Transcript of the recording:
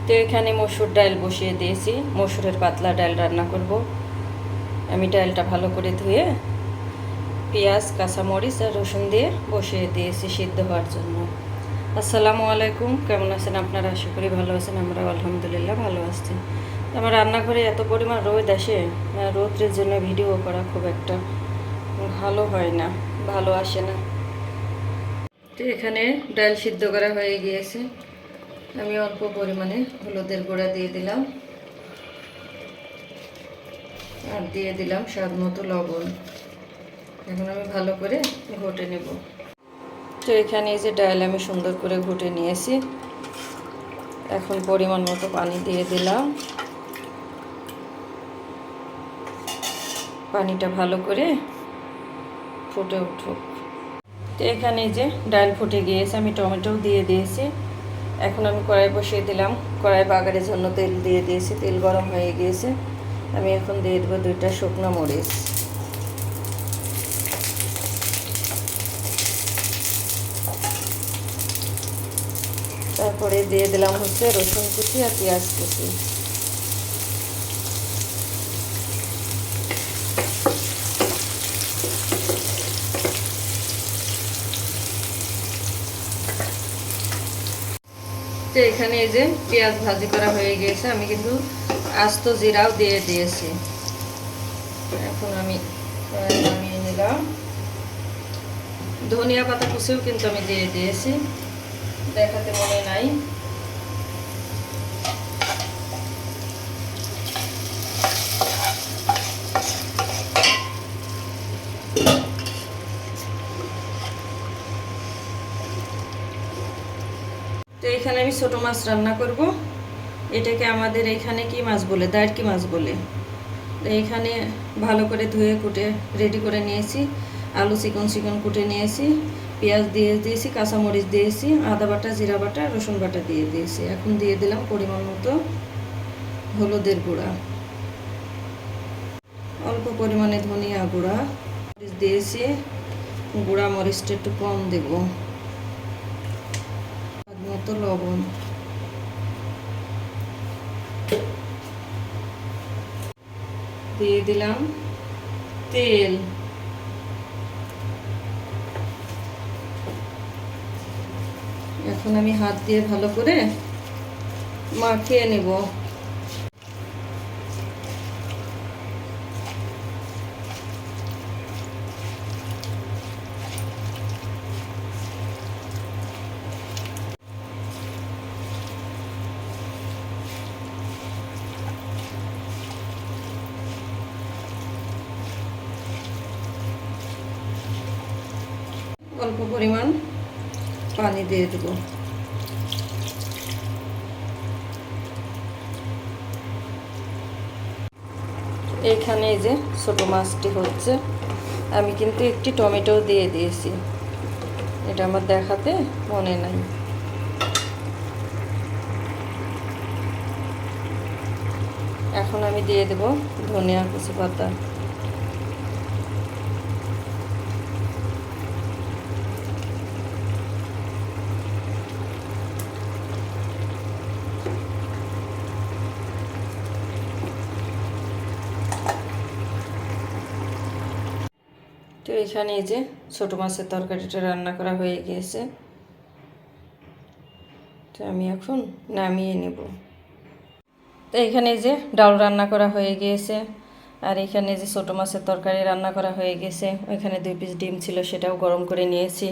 তো এখানে মসুর ডাল বসিয়ে দিয়েছি, মসুরের পাতলা ডাল রান্না করব। আমি ডালটা ভালো করে ধুয়ে পেঁয়াজ, কাঁচামরিচ আর রসুন দিয়ে বসিয়ে দিয়েছি সিদ্ধ হওয়ার জন্য। আসসালামু আলাইকুম, কেমন আছেন আপনারা? আশা করি ভালো আছেন। আমরা আলহামদুলিল্লাহ ভালো আছি। আমার রান্নাঘরে এত পরিমাণ রোদ আসে, রোদের জন্য ভিডিও করা খুব একটা ভালো হয় না, ভালো আসে না। তো এখানে ডাল সিদ্ধ করা হয়ে গিয়েছে। আমি অল্প পরিমাণে হলুদের গুঁড়া দিয়ে দিলাম আর দিয়ে দিলাম স্বাদ মতো লবণ। এখন আমি ভালো করে ঘুটে নেব। তো এখানে এই যে ডাল আমি সুন্দর করে ঘুটে নিয়েছি। এখন পরিমাণ মতো পানি দিয়ে দিলাম। পানিটা ভালো করে ফুটে উঠুক। তো এখানে যে ডাল ফুটে গিয়েছে, আমি টমেটোও দিয়ে দিয়েছি। এখন আমি কড়াই বসিয়ে দিলাম। কড়াই বাগারের জন্য তেল দিয়ে দিয়েছি। তেল গরম হয়ে গিয়েছে। আমি এখন দিয়ে দেবো 2টা শুকনো মরিচ। তারপরে দিয়ে দিলাম হচ্ছে রসুন কুচি আর পেঁয়াজ কুচি। তো এখানে এই যে পেঁয়াজ ভাজি করা হয়ে গিয়েছে, আমি কিন্তু আস্ত জিরাও দিয়ে দিয়েছি। এখন আমি নামিয়ে নিলাম। ধনিয়া পাতা কুচিও কিন্তু আমি দিয়ে দিয়েছি, দেখাতে মনে নাই। তো এখানে আমি ছোট মাছ রান্না করব। এটাকে আমাদের এখানে কি মাছ বলে, দাঁড়কি মাছ বলে। তো এখানে ভালো করে ধুয়ে কুটে রেডি করে নিয়েছি। আলু চিকন চিকন কুটে নিয়েছি, পেঁয়াজ দিয়ে দিয়েছি, কাঁচামরিচ দিয়েছি, আদা বাটা, জিরা বাটা, রসুন বাটা দিয়ে দিয়েছি। এখন দিয়ে দিলাম পরিমাণ মতো হলুদের গুঁড়া, অল্প পরিমাণে ধনিয়া গুঁড়া দিয়েছি। গুঁড়া মরিচটা একটু কম দেব, স্বাদ মতো লবণ, দিয়ে দিলাম তেল। এখন আমি হাত দিয়ে ভালো করে মাখিয়ে নেব। অল্প পরিমাণ পানি দিয়ে দেব। এখানে এই যে ছোট মাছটি হচ্ছে, আমি কিন্তু একটি টমেটো দিয়ে দিয়েছি, এটা আমার দেখাতে মনে নাই। এখন আমি দিয়ে দেব ধনিয়া কুচি পাতা। তো এখানে এই যে ছোট মাছের তরকারিটা রান্না করা হয়ে গিয়েছে। তো আমি এখন নামিয়ে নেব। তো এখানে যে ডাল রান্না করা হয়ে গিয়েছে, আর এখানে যে ছোট মাছের তরকারি রান্না করা হয়ে গেছে। ওইখানে 2 পিস ডিম ছিল, সেটাও গরম করে নিয়েছি।